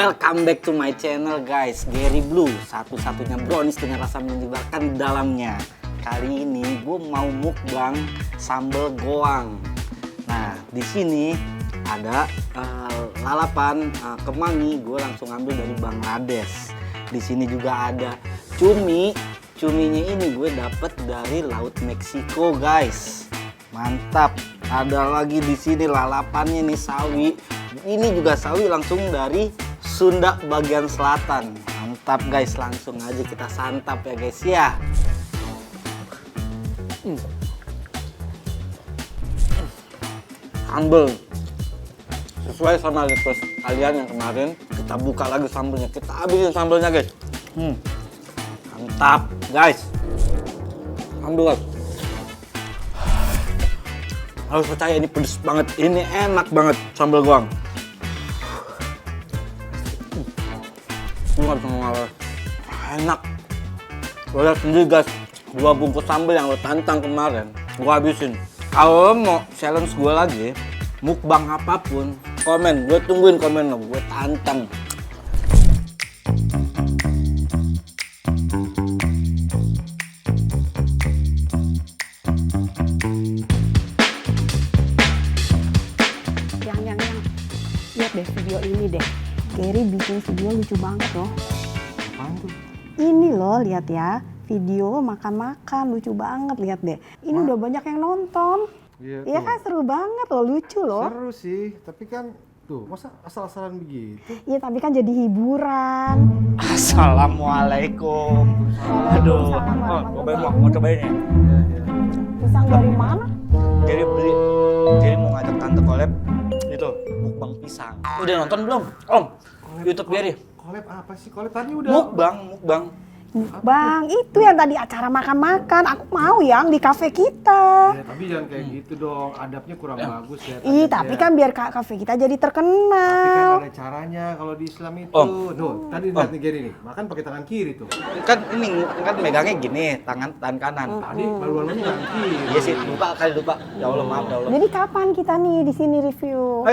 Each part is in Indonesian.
Welcome back to my channel guys, Gary Blue, satu-satunya brownies dengan rasa menyegarkan di dalamnya. Kali ini gue mau mukbang sambal goang. Nah, di sini ada lalapan kemangi, gue langsung ambil dari Bangladesh. Di sini juga ada cumi. Cuminya ini gue dapet dari Laut Meksiko guys. Mantap. Ada lagi di sini lalapannya nih, sawi. Ini juga sawi langsung dari Sunda bagian selatan. Mantap guys, langsung aja kita santap ya guys ya. Sambal sesuai sama request kalian yang kemarin, kita buka lagi sambelnya, kita habisin sambelnya guys. Mantap guys, sambal guys. Harus percaya ini pedes banget, ini enak banget sambal goang. Enak. Lo lihat sendiri guys, 2 bungkus sambal yang lo tantang kemarin, gua habisin. Kalau lo mau challenge gue lagi, mukbang apapun, komen, gue tungguin komen lo, gue tantang. Lihat deh video ini deh, Gary bikin video lucu banget loh. Apaan tuh? Ini loh, lihat ya, video makan-makan lucu banget, lihat deh. Ini udah banyak yang nonton. Iya kan, seru banget loh, lucu loh. Seru sih, tapi kan tuh masa asal-asalan begitu? Iya, tapi kan jadi hiburan. Assalamualaikum. Aduh, mau cobain ya? Pisang dari mana? Jadi mau ngajak tante collab itu mukbang pisang. Udah nonton belum? Om, YouTube Gary. Collab apa sih? Collab tadi udah. Mukbang. Bang, itu yang tadi acara makan-makan. Aku mau yang di kafe kita. Ya, tapi jangan kayak gitu dong. Adabnya kurang bagus ya. Ih, tapi kan biar kafe kita jadi Tapi kan terkenal. ada caranya kalau di Islam itu. Om. Tuh, tadi lihat nih Gary nih. Makan pakai tangan kiri tuh. Kan ini kan megangnya gini, tangan kanan. Tadi baru-baru tangan kiri. Iya sih, lupa. Ya Allah, maaf ya Allah. Jadi kapan kita nih di sini review?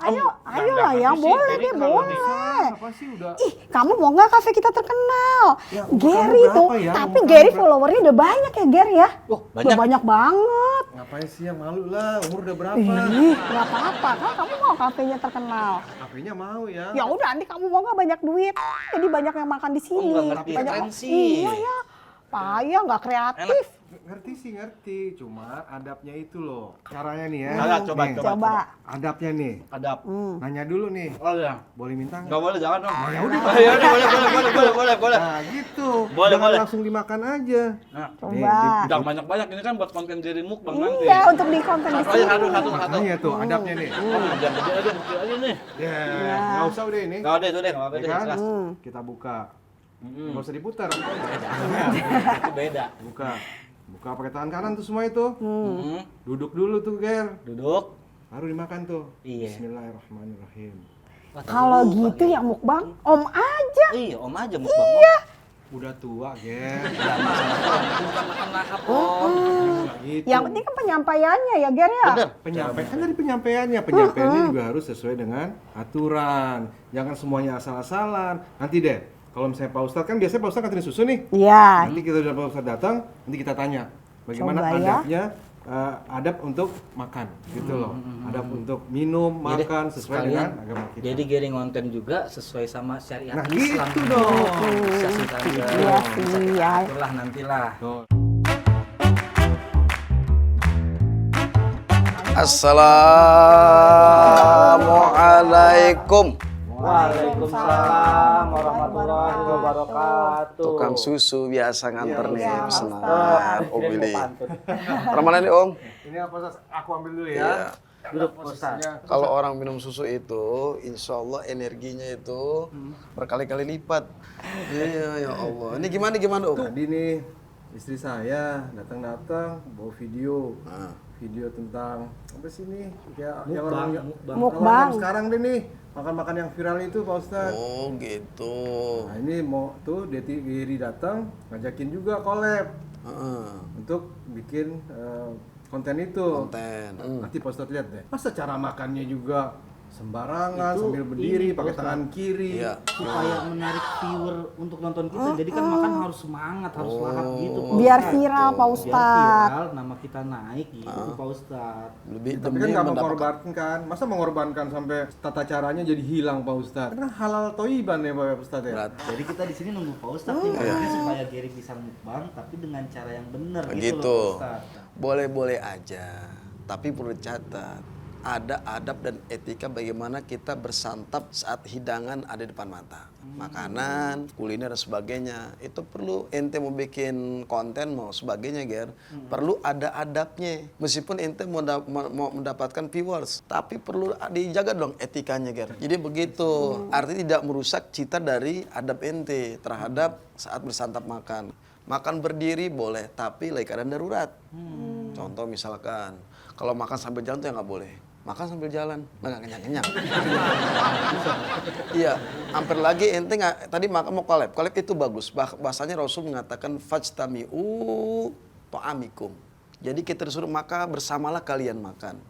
Ayo lah ya, boleh deh, boleh. Apa sih udah? Ih, kamu mau nggak kafe kita terkenal? Ya, umur Gary kamu tuh, berapa ya? tapi Umur Gary kamu followernya udah banyak ya Gary ya? Oh, Udah banyak. banyak banget. Ngapain sih yang malu lah? Umur udah berapa? Ih, nggak apa-apa kan kamu mau kafenya terkenal. Kafenya mau ya. Ya udah, nanti kamu mau nggak banyak duit, jadi banyak yang makan di sini. nggak ngerti Banyak tren sih. Iya ya, payah nggak kreatif. Ngerti sih ngerti, cuma adabnya itu loh. Caranya nih ya. Coba. Nih, Coba. Adabnya nih. Adab. Nanya dulu nih. Oh ya. Boleh minta nggak? Nggak boleh, jangan dong. Ya udah. Ya udah, boleh. Nah gitu. Boleh, Jangan boleh. langsung dimakan aja. Nah, Coba. jangan banyak-banyak, ini kan buat konten Gary mukbang nanti. Iya, untuk di konten di Satu aja, sini. satu. Makanya tuh adabnya nih. Jangan gede aja, kecil aja nih. Ya, nggak usah udah ini. Nggak ada itu deh, nggak apa-apa Ya deh, kan? jelas. Kita buka. Nggak usah diputar. Itu beda. Buka pakai tangan kanan tuh semua itu. Duduk dulu tuh, Ger. Duduk. Baru dimakan tuh. Iya. Bismillahirrahmanirrahim. Wah, Kalau lupa, gitu Gary. yang mukbang, om aja. Iya, om aja mukbang. Iya. Udah tua, Ger. Nggak masalah, bukan makan lahap, om. Gitu. Yang penting kan penyampaiannya ya Gary ya. Bener. Penyampaian kan dari penyampaiannya juga harus sesuai dengan aturan. Jangan semuanya asal-asalan. Nanti deh, kalau misalnya Pak Ustadz kan biasanya Pak Ustadz nganterin susu nih. Iya. Nanti kita udah Pak Ustadz datang, nanti kita tanya bagaimana Coba ya. adabnya, adab untuk makan gitu loh. Adab untuk minum, Jadi, makan sesuai sekalian, dengan agama kita. Jadi Gary ngonten juga sesuai sama syariat Nah, Islam. gitu dong. Bisa sih tante. Iya sih, ya. Aturlah nantilah. Tuh. Assalamualaikum. Waalaikumsalam warahmatullahi wabarakatuh. Tukang susu biasa nganter nih Iya, pesanan. Ustaz. Om Willy. Mana nih Om? Ini apa Ustaz? Aku ambil dulu Iya. ya. Duduk Ustaz. Kalau orang minum susu itu, insya Allah energinya itu berkali-kali lipat. Iya ya Allah. Ini gimana Om? Tadi nih istri saya datang bawa video. Video tentang apa sih nih? Kayak yang orang sekarang deh nih. Makan-makan yang viral itu Pak Ustadz. Oh gitu. Nah ini mau tuh Gary datang ngajakin juga collab untuk bikin konten itu. Konten. Nanti Pak Ustadz lihat deh. Masa cara makannya juga sembarangan Itu sambil berdiri ini, pakai Pak tangan kiri. Iya. supaya menarik viewer untuk nonton kita. Jadi kan makan harus semangat, harus lahap gitu Pak Biar Ustadz. viral Pak Biar Ustadz. viral, nama kita naik gitu Pak Ustadz. Lebih Tapi kan nggak mengorbankan, masa mengorbankan sampai tata caranya jadi hilang Pak Ustadz? Karena halal toiban ya Pak Ustadz ya. berat. Jadi kita di sini nunggu Pak Ustadz nih, makanya supaya Gary bisa mukbang tapi dengan cara yang benar gitu Begitu. loh Pak Ustadz. Boleh-boleh aja, tapi perlu dicatat. Ada adab dan etika bagaimana kita bersantap saat hidangan ada di depan mata. Makanan, kuliner dan sebagainya. Itu perlu ente mau bikin konten mau sebagainya, Ger. Perlu ada adabnya. Meskipun ente mau mendapatkan viewers, tapi perlu dijaga dong etikanya, Ger. Jadi begitu. Artinya tidak merusak cita dari adab ente terhadap saat bersantap makan. Makan berdiri boleh, tapi lagi keadaan darurat. Contoh misalkan, kalau makan sambil jalan tuh ya nggak boleh. Makan sambil jalan, nggak kenyang-kenyang. Iya, hampir lagi ente nggak, tadi makan mau collab itu bagus. Bahasanya Rasul mengatakan fajtami'u ta'amikum. Jadi kita disuruh maka bersamalah kalian makan.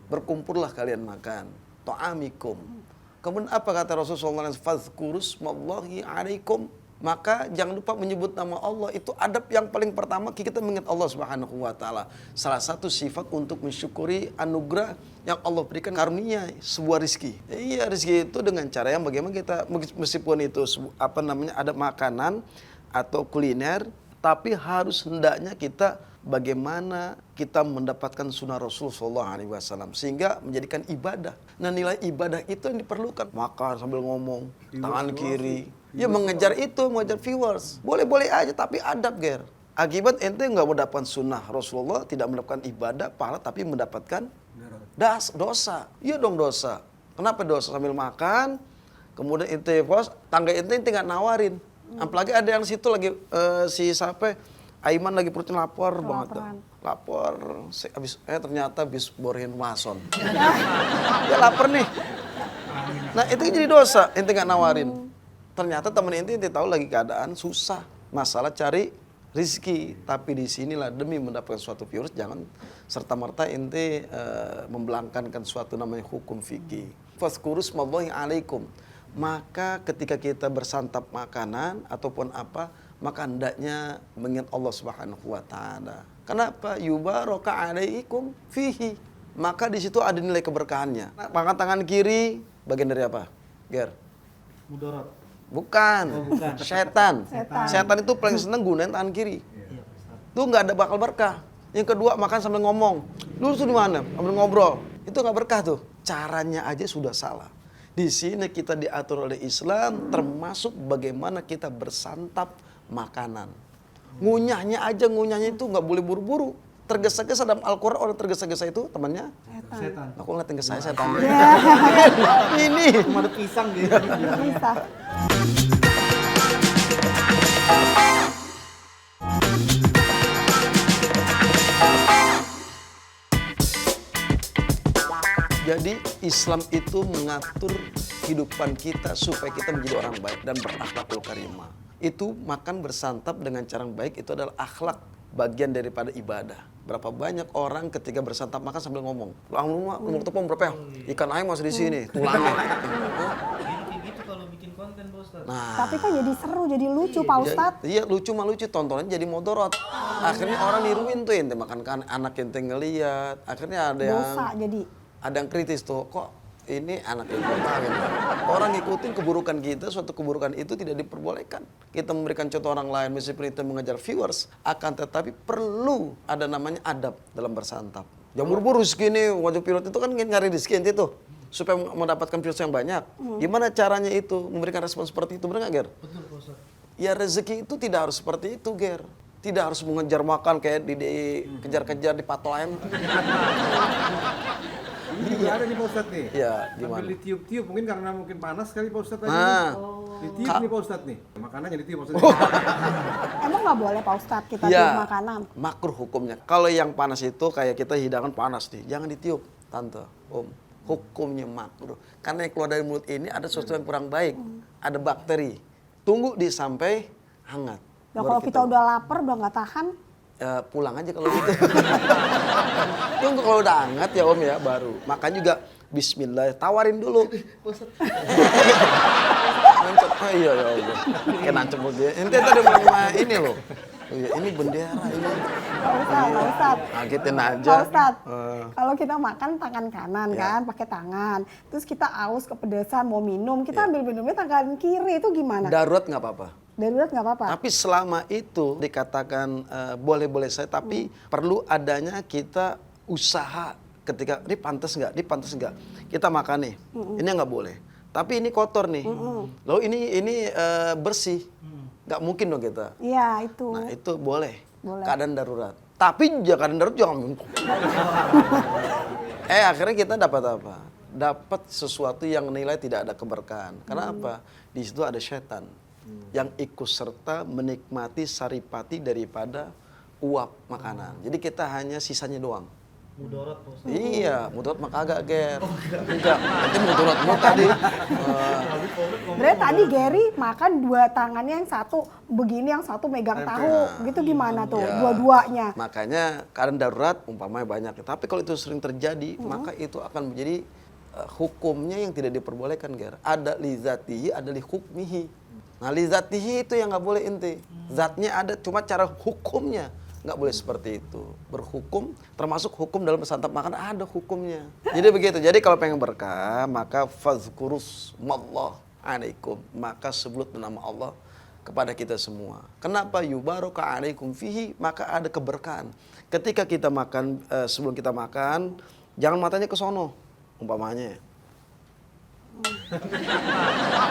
Berkumpullah kalian makan. Ta'amikum. Kemudian apa kata Rasulullah SAW? Fadhkurusmallahi alaikum. Maka jangan lupa menyebut nama Allah. Itu adab yang paling pertama kita mengingat Allah Subhanahu wa taala. Salah satu sifat untuk mensyukuri anugerah yang Allah berikan, karunia sebuah rizki. Iya, rizki itu dengan cara yang bagaimana kita, meskipun itu ada makanan atau kuliner, tapi harus hendaknya kita bagaimana kita mendapatkan sunnah Rasulullah SAW sehingga menjadikan ibadah. Nah, nilai ibadah itu yang diperlukan. Makan sambil ngomong, tangan kiri. Ya mengejar viewers. Boleh-boleh aja tapi adab, Ger. Akibat ente nggak mendapatkan sunnah Rasulullah, tidak mendapatkan ibadah, pahala, tapi mendapatkan dosa. Iya dong dosa. Kenapa dosa? Sambil makan, kemudian ente post, tangga ente nggak nawarin. Apalagi ada yang situ lagi si siapa? Aiman lagi perutnya lapar banget. Lapar. Ternyata habis borehin mason. Dia lapar nih. Nah itu jadi dosa, ente nggak nawarin. Ternyata temen ente tahu lagi keadaan susah, masalah cari rizki. Tapi di sinilah demi mendapatkan suatu viewers, jangan serta-merta ente membelangkankan suatu namanya hukum fikih. Fadhkurusmallahi alaikum. Maka ketika kita bersantap makanan ataupun apa, maka hendaknya mengingat Allah Subhanahu wa taala. Kenapa? Yubaraka alaikum fihi. Maka di situ ada nilai keberkahannya. Makan tangan kiri bagian dari apa? Ger. Mudorot. Bukan. bukan. Setan. Setan itu paling seneng gunain tangan kiri. Itu nggak ada bakal berkah. Yang kedua, makan sambil ngomong. Lu tuh di mana? Sambil ngobrol. Itu nggak berkah tuh. Caranya aja sudah salah. Di sini kita diatur oleh Islam, termasuk bagaimana kita bersantap makanan. Ngunyahnya itu nggak boleh buru-buru. Tergesa-gesa dalam Al-Quran, orang tergesa-gesa itu temannya Setan. Aku ngeliatin ke saya setan. Ini cuma ada pisang gitu. Bisa. Jadi Islam itu mengatur kehidupan kita supaya kita menjadi orang baik dan berakhlakul karimah. Itu makan bersantap dengan cara yang baik itu adalah akhlak, bagian daripada ibadah. Berapa banyak orang ketika bersantap makan sambil ngomong, "Lumur tepung berapa ya? Ikan ayam masih di sini, tulangnya." Gitu kalau bikin konten Pak Ustadz. Nah, Tapi kan jadi seru, jadi lucu Pak Ustadz. iya lucu mah lucu, tontonannya jadi mudorot. Akhirnya orang niruin tuh ente makan kan, anak ente ngeliat. Akhirnya ada yang Dosa jadi. ada yang kritis tuh, kok ini anak yang gitu. Orang ngikutin keburukan kita, suatu keburukan itu tidak diperbolehkan. Kita memberikan contoh orang lain, meskipun itu mengejar viewers, akan tetapi perlu ada namanya adab dalam bersantap. Jangan buru-buru segini, wajib pilot itu kan nyari rezeki ente tuh, supaya mendapatkan viewers yang banyak. Gimana caranya itu, memberikan respon seperti itu, benar nggak, Ger? Betul Pak Ustadz. Ya rezeki itu tidak harus seperti itu, Ger. Tidak harus mengejar makan kayak dikejar-kejar di patok ayam. Ini juga ada nih Pak Ustadz nih. Iya, gimana? Sambil ditiup-tiup, mungkin karena mungkin panas kali Pak Ustadz tadi. Nah. Ditiup nih Pak Ustadz nih. Makanannya ditiup Pak Ustadz. Emang nggak boleh Pak Ustadz kita Ya, tiup makanan? makruh hukumnya. Kalau yang panas itu kayak kita hidangan panas nih, jangan ditiup, Tante, Om. Hukumnya makruh. Karena yang keluar dari mulut ini ada sesuatu yang kurang baik. Ada bakteri. Tunggu sampai hangat. Ya Baru kalau kita udah lapar, udah nggak tahan, pulang aja kalau gitu. Tunggu kalau udah hangat ya Om ya, baru. Makan juga Bismillah, tawarin dulu. Nancep, iya ya Allah. Kayak nancep dia. Ente tadi mau ini loh. Oh iya, ini bendera ini. Pak Ustadz. Ngagetin aja. Pak Ustadz, kalau kita makan tangan kanan kan, pakai tangan. Terus kita aus kepedesan, mau minum, kita ambil minumnya tangan kiri, itu gimana? Darurat nggak apa-apa. Darurat nggak apa-apa? Tapi selama itu dikatakan boleh-boleh saya, tapi perlu adanya kita usaha ketika ini pantas nggak, kita makan nih, ini nggak boleh. Tapi ini kotor nih, lalu ini bersih, nggak mungkin dong kita. Iya itu. Nah itu boleh, Boleh. keadaan darurat. Tapi keadaan darurat jangan. Akhirnya kita dapat apa? Dapat sesuatu yang nilai tidak ada keberkahan. Karena apa? Di situ ada setan yang ikut serta menikmati saripati daripada uap makanan. Jadi kita hanya sisanya doang. Mudarat Pak Ustadz. Iya, mudarat mah kagak, Ger. Enggak, nanti mudarat mau tadi. Berarti tadi Gary makan dua tangannya, yang satu begini, yang satu megang tahu. Gitu gimana tuh? Ya. Dua-duanya. Makanya keadaan darurat umpamanya banyak. Tapi kalau itu sering terjadi, maka itu akan menjadi hukumnya yang tidak diperbolehkan, Ger. Ada li zatihi, ada li hukmihi. Nah, li zatihi itu yang nggak boleh ente. Zatnya ada, cuma cara hukumnya nggak boleh seperti itu. Berhukum, termasuk hukum dalam bersantap makan ada hukumnya. Jadi begitu. Jadi kalau pengen berkah, maka fazkurus mallah alaikum. Maka sebut nama Allah kepada kita semua. Kenapa? Yubaraka alaikum fihi, maka ada keberkahan. Ketika kita makan, sebelum kita makan, jangan matanya ke sono, umpamanya.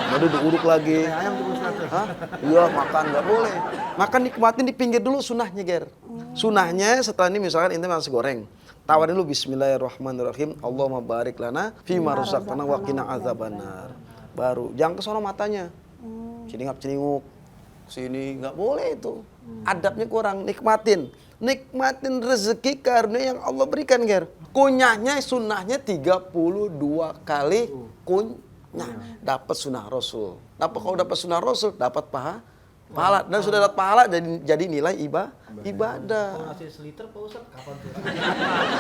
Baru diuruk lagi. Hah? Iya, makan nggak boleh. Makan nikmatin di pinggir dulu sunahnya, Ger. Sunahnya setelah ini misalkan inti nasi goreng. Tawarin dulu bismillahirrahmanirrahim. Allahumma barik lana fima razaqtana wa qina azabannar. Baru jangan ke sono matanya. Celingak-celinguk. Sini nggak boleh itu. Adabnya kurang, nikmatin. Nikmatin rezeki karena yang Allah berikan, Ger. Kunyahnya sunnahnya 32 kali kunyah. Dapat sunnah Rasul. Kalau dapat sunnah Rasul, dapat pahala. Dan sudah dapat pahala jadi nilai ibadah. Kalau ngasih seliter Pak Ustadz, kapan tuh?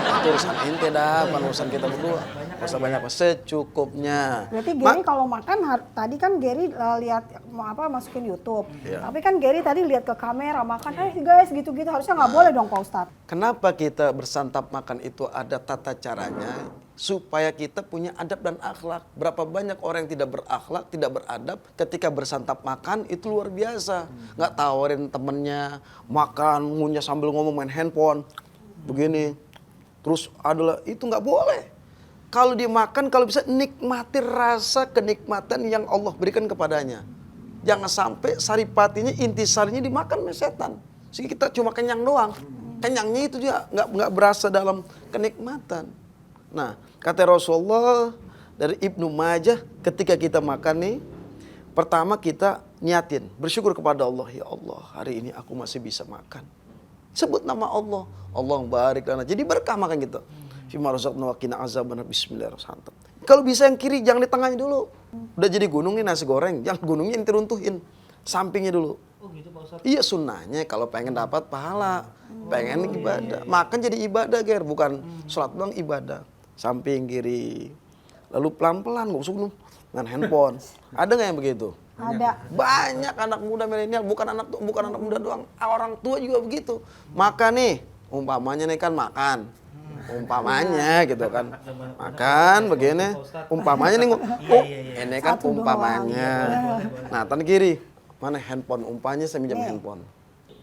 Itu urusan ente dah, bukan urusan kita berdua. Gak usah banyak, secukupnya. Berarti Gary kalau makan, tadi kan Gary lihat masukin YouTube. Iya. Tapi kan Gary tadi lihat ke kamera makan, guys gitu-gitu, harusnya nggak boleh dong Pak Ustadz. Kenapa kita bersantap makan itu ada tata caranya? Supaya kita punya adab dan akhlak. Berapa banyak orang yang tidak berakhlak, tidak beradab, ketika bersantap makan itu luar biasa. Nggak tawarin temennya, makan, ngunyah sambil ngomong main handphone. Begini. Terus adalah, itu nggak boleh. Kalau dia makan, kalau bisa nikmati rasa kenikmatan yang Allah berikan kepadanya. Jangan sampai saripatinya, intisarinya dimakan oleh setan. Sehingga kita cuma kenyang doang. Kenyangnya itu juga nggak berasa dalam kenikmatan. Nah, kata Rasulullah dari Ibnu Majah, ketika kita makan nih, pertama kita niatin, bersyukur kepada Allah. Ya Allah, hari ini aku masih bisa makan. Sebut nama Allah. Allah barik lana. Jadi berkah makan gitu. Fima razaqna wa qina azabannar. Bismillahirrahmanirrahim. Kalau bisa yang kiri, jangan di tengahnya dulu. Udah jadi gunung nih nasi goreng, jangan gunungnya ente runtuhin. Sampingnya dulu. Oh gitu Pak Ustadz. Iya, sunnahnya kalau pengen dapat pahala, pengen ibadah. Makan jadi ibadah, Ger, bukan sholat doang ibadah. Samping kiri, lalu pelan-pelan nggak usah dengan handphone. Ada nggak yang begitu? Ada. Banyak anak muda milenial, bukan anak muda doang, orang tua juga begitu. Makan nih, umpamanya nih kan makan, umpamanya gitu kan, makan begini, umpamanya nih, ini kan Satu umpamanya. Nah, tangan kiri, mana handphone? Umpamanya saya minjam handphone.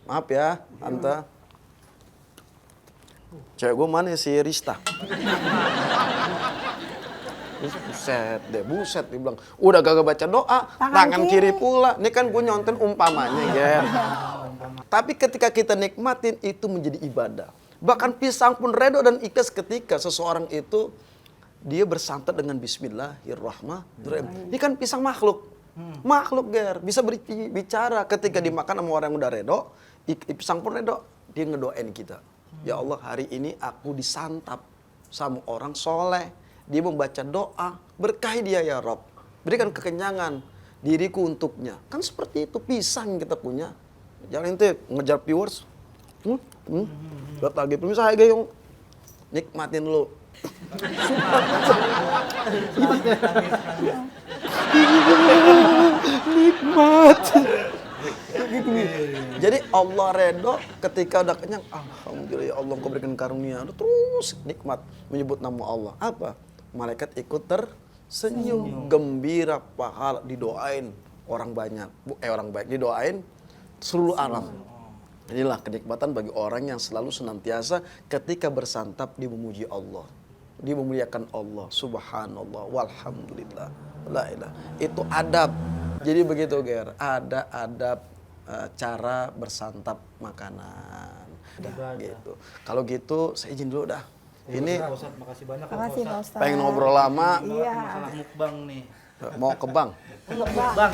Maaf ya, Tante. Cewek gue mana si Rista? Buset, dia bilang, udah gak baca doa, tangan kiri pula. Ini kan gue nyonten umpamanya, ya. Tapi ketika kita nikmatin, itu menjadi ibadah. Bahkan pisang pun redo dan ikhlas ketika seseorang itu, dia bersantap dengan Bismillahirrahmanirrahim. Ini kan pisang makhluk. Makhluk, Ger. Bisa bicara ketika dimakan sama orang yang udah redo, pisang pun redo, dia ngedoain kita. Ya Allah, hari ini aku disantap sama orang soleh. Dia membaca doa, berkahi dia ya Rob. Berikan kekenyangan diriku untuknya. Kan seperti itu pisang kita punya. Jangan ente ngejar viewers. Lihat lagi pemirsa, yang nikmatin dulu Nikmat. Jadi Allah redho ketika udah kenyang. Alhamdulillah ya Allah Engkau berikan karunia. Terus nikmat menyebut nama Allah. Apa? Malaikat ikut tersenyum, gembira, pahala, didoain orang banyak. Orang baik didoain seluruh alam. Inilah kenikmatan bagi orang yang selalu senantiasa ketika bersantap dia memuji Allah. Dia memuliakan Allah. Subhanallah walhamdulillah. La ilaha. Itu adab. Jadi begitu Ger, ada adab cara bersantap makanan. Dah, gitu. Kalau gitu saya izin dulu dah. Ini Pak Ustadz, makasih banyak Makasih Pak Ustadz. pengen ngobrol lama, Iya. masalah mukbang nih. mau ke bank. Mukbang.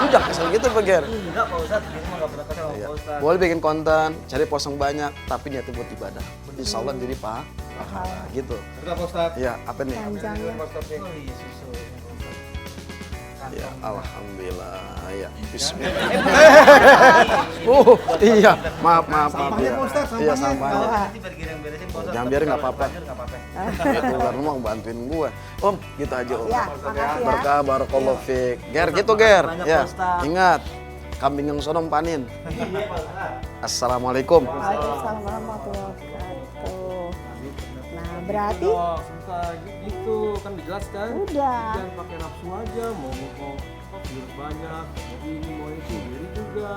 Udah kesel gitu Pak Ger. Enggak Pak Ustadz, ini mah enggak pernah kesal sama Iya. Pak Ustadz. Boleh bikin konten, cari posting banyak, tapi niatnya buat ibadah. Insya Allah jadi pahala gitu. Betul Pak Ustadz. Iya, apa nih? Panjangnya. Pak Ustadz nih. Oh iya susu. Ya, alhamdulillah. Ya, bismillah. Iya, maaf. Sampahnya, Ya. Pak Ustadz, Iya, sampahnya. sampahnya. Nanti biar Ger yang beresin Pak Ustadz. Jangan biarin, nggak apa-apa. Nggak apa-apa. Gitu, karena mau bantuin gue. Om, gitu aja Om. Ya, makasih ya. Berkah, barakallahu fiik. Ger, gitu Ger. Banyak, Ya, Pak Ustadz. ingat. Kambing yang sonom panin. Iya Pak Ustadz. Assalamualaikum. Waalaikumsalam warahmatullahi wabarakatuh. Nah, berarti Oh, sebentar gitu kan dijelaskan. udah. Jangan pakai nafsu aja, mau virus banyak, mau ini mau itu, Gary juga,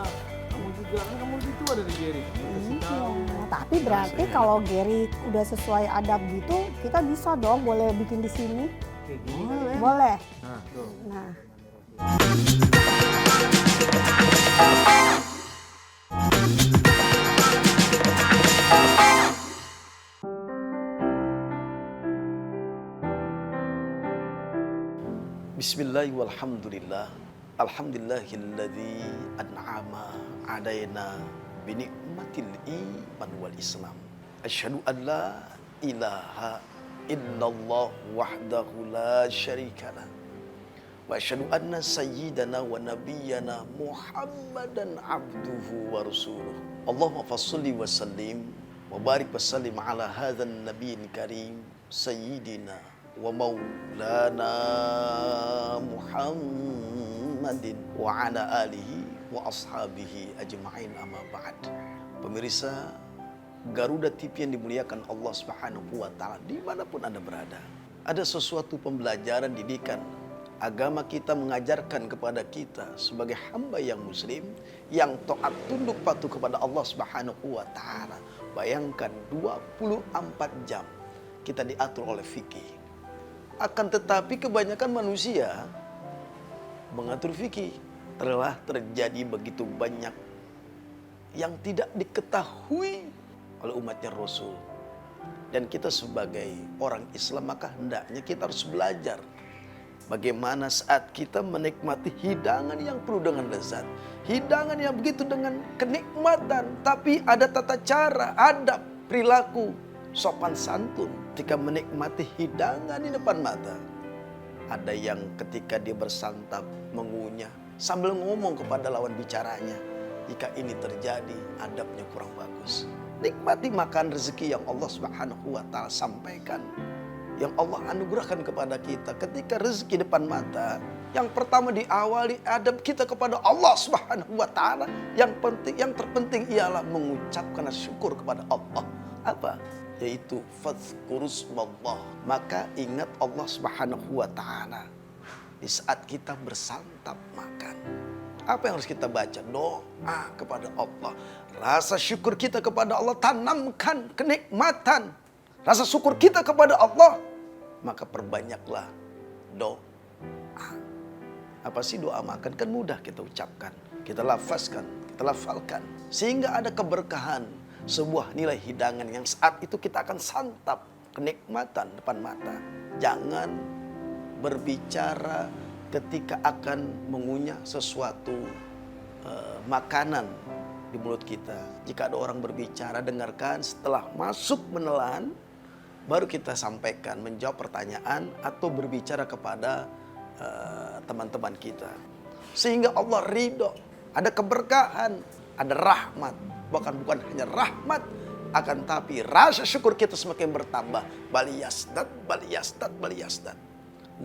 kamu juga, kan kamu gitu ada di Gary. Iya, tapi berarti kalau Gary udah sesuai adab gitu, kita bisa dong boleh bikin di sini. Boleh. Nah, tuh. Nah, Bismillah walhamdulillah. Alhamdulillahilladzi an'ama alaina binikmatil iman wal islam. Asyhadu an la ilaha illallah wahdahu la syarikalah. Wa asyhadu anna sayyidana wa nabiyyana Muhammadan abduhu wa rasuluh. Allahumma fassalli wa sallim wa barik wa sallim ala hadzal nabiyil karim sayyidina wa maulana Muhammadin wa ala alihi wa ashabihi ajma'in amma ba'd. Pemirsa Garuda TV yang dimuliakan Allah Subhanahu wa taala dimanapun Anda berada, ada sesuatu pembelajaran didikan. Agama kita mengajarkan kepada kita sebagai hamba yang muslim yang taat tunduk patuh kepada Allah Subhanahu wa taala. Bayangkan 24 jam kita diatur oleh fikih. Akan tetapi kebanyakan manusia mengatur fikih telah terjadi begitu banyak yang tidak diketahui oleh umatnya Rasul. Dan kita sebagai orang Islam maka hendaknya kita harus belajar bagaimana saat kita menikmati hidangan yang penuh dengan lezat, hidangan yang begitu dengan kenikmatan, tapi ada tata cara, adab, perilaku, sopan santun ketika menikmati hidangan di depan mata. Ada yang ketika dia bersantap mengunyah sambil ngomong kepada lawan bicaranya. Jika ini terjadi, adabnya kurang bagus. Nikmati makan rezeki yang Allah Subhanahu wa taala sampaikan, yang Allah anugerahkan kepada kita. Ketika rezeki depan mata, yang pertama diawali adab kita kepada Allah Subhanahu wa taala. Yang terpenting ialah mengucapkan syukur kepada Allah. Apa? Yaitu fadzkurusmallah. Maka ingat Allah Subhanahu wa taala di saat kita bersantap makan. Apa yang harus kita baca? Doa kepada Allah. Rasa syukur kita kepada Allah, tanamkan kenikmatan rasa syukur kita kepada Allah, maka perbanyaklah doa. Apa sih doa makan? Kan mudah kita ucapkan, kita lafazkan, kita lafalkan, sehingga ada keberkahan, sebuah nilai hidangan yang saat itu kita akan santap, kenikmatan depan mata. Jangan berbicara ketika akan mengunyah sesuatu makanan di mulut kita. Jika ada orang berbicara, dengarkan, setelah masuk menelan, baru kita sampaikan, menjawab pertanyaan atau berbicara kepada teman-teman kita. Sehingga Allah ridho, ada keberkahan, ada rahmat. Bahkan bukan hanya rahmat, Akan tapi rasa syukur kita semakin bertambah. Baliyasdat, baliyasdat, baliyasdat.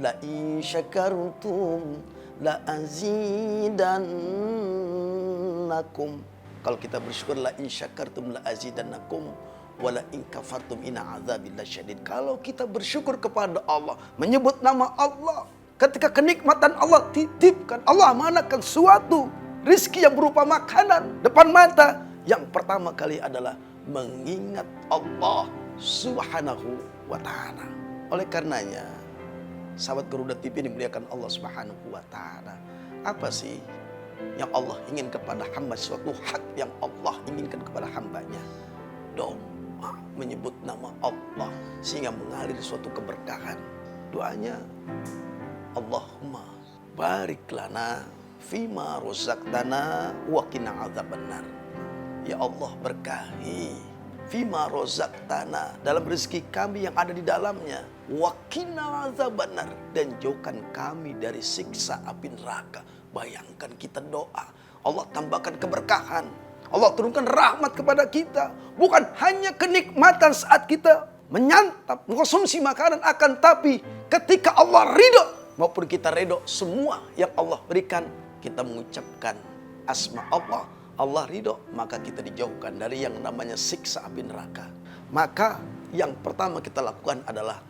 La in syakartum la azidannakum. Kalau kita bersyukur, la in syakartum la azidannakum wala in kafartum inna azabi lasyadid. Kalau kita bersyukur kepada Allah, menyebut nama Allah, ketika kenikmatan Allah titipkan, Allah amanakan suatu rizki yang berupa makanan depan mata, yang pertama kali adalah mengingat Allah Subhanahu wa ta'ala. Oleh karenanya, sahabat Garuda TV dimuliakan Allah Subhanahu wa ta'ala. Apa sih yang Allah ingin kepada hamba? Suatu hak yang Allah inginkan kepada hambanya. Doa, menyebut nama Allah sehingga mengalir suatu keberkahan. Doanya, Allahumma barik lana fima rozaqtana wa qina adzabannar. Ya Allah, berkahi fima rozaqtana, dalam rezeki kami yang ada di dalamnya, wa qina adzabannar, dan jauhkan kami dari siksa api neraka. Bayangkan kita doa, Allah tambahkan keberkahan, Allah turunkan rahmat kepada kita. Bukan hanya kenikmatan saat kita menyantap, mengkonsumsi makanan, akan tapi ketika Allah ridho maupun kita ridho, semua yang Allah berikan, kita mengucapkan asma Allah, Allah ridho, maka kita dijauhkan dari yang namanya siksa api neraka. Maka yang pertama kita lakukan adalah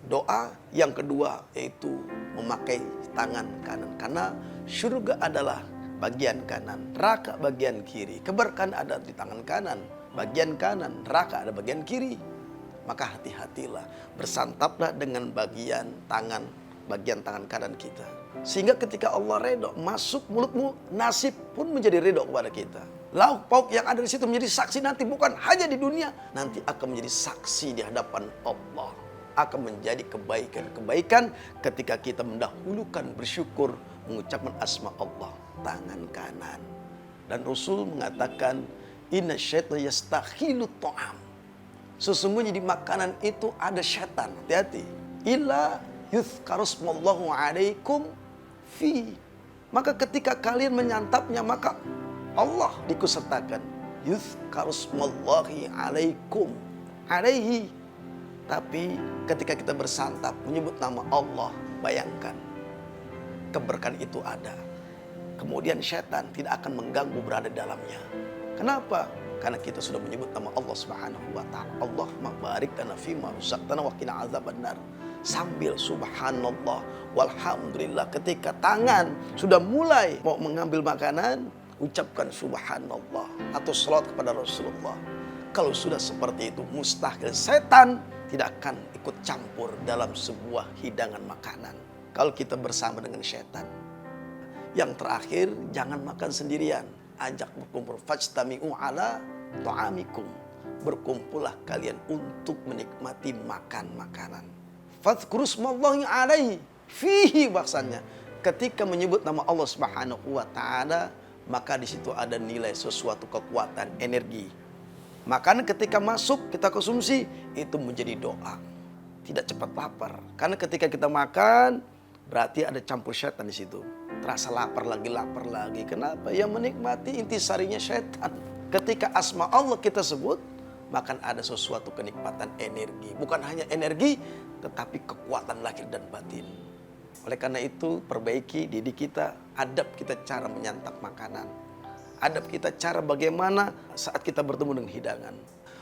doa. Yang kedua yaitu memakai tangan kanan, karena surga adalah bagian kanan, neraka bagian kiri. Keberkahan ada di tangan kanan, bagian kanan, neraka ada bagian kiri. Maka hati-hatilah, bersantaplah dengan bagian tangan kanan kita. Sehingga ketika Allah ridho masuk mulutmu, nasib pun menjadi ridho kepada kita. Lauk pauk yang ada di situ menjadi saksi nanti, bukan hanya di dunia, nanti akan menjadi saksi di hadapan Allah. Akan menjadi kebaikan-kebaikan ketika kita mendahulukan bersyukur, mengucapkan asma Allah, tangan kanan. Dan Rasul mengatakan, inna syaitan yastakhilu ta'am. Sesungguhnya di makanan itu ada syaitan. Hati-hati. Illa yuzkarusmallahu alaikum fi. Maka ketika kalian menyantapnya, maka Allah dikusertakan. Yuzkarusmallahi alaikum alaihi. Tapi ketika kita bersantap menyebut nama Allah, bayangkan keberkahan itu ada. Kemudian syaitan tidak akan mengganggu berada di dalamnya. Kenapa? Karena kita sudah menyebut nama Allah Subhanahu wa ta'ala. Allahumma barik lana fima razaqtana wa qina adzabannar. Sambil subhanallah walhamdulillah, ketika tangan sudah mulai mau mengambil makanan, ucapkan subhanallah atau salawat kepada Rasulullah. Kalau sudah seperti itu, mustahil setan tidak akan ikut campur dalam sebuah hidangan makanan. Kalau kita bersama dengan setan. Yang terakhir, jangan makan sendirian. Ajak berkumpul. Fajtami'u ala ta'amikum. Berkumpullah kalian untuk menikmati makan makanan. Fadhkurusmallahi alaihi fihi, bahasanya ketika menyebut nama Allah Subhanahu wa ta'ala, maka di situ ada nilai sesuatu kekuatan, energi. Makanan ketika masuk kita konsumsi itu menjadi doa. Tidak cepat lapar. Karena ketika kita makan berarti ada campur syaitan di situ. Terasa lapar lagi. Kenapa? Yang menikmati intisarinya syaitan. Ketika asma Allah kita sebut, maka ada sesuatu kenikmatan, energi. Bukan hanya energi, tetapi kekuatan lahir dan batin. Oleh karena itu, perbaiki didik kita, adab kita cara menyantap makanan. Adab kita cara bagaimana saat kita bertemu dengan hidangan.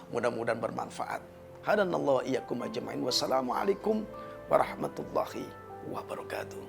Mudah-mudahan bermanfaat. Hadanallahu wa iyyakum ajma'in. Wassalamualaikum warahmatullahi wabarakatuh.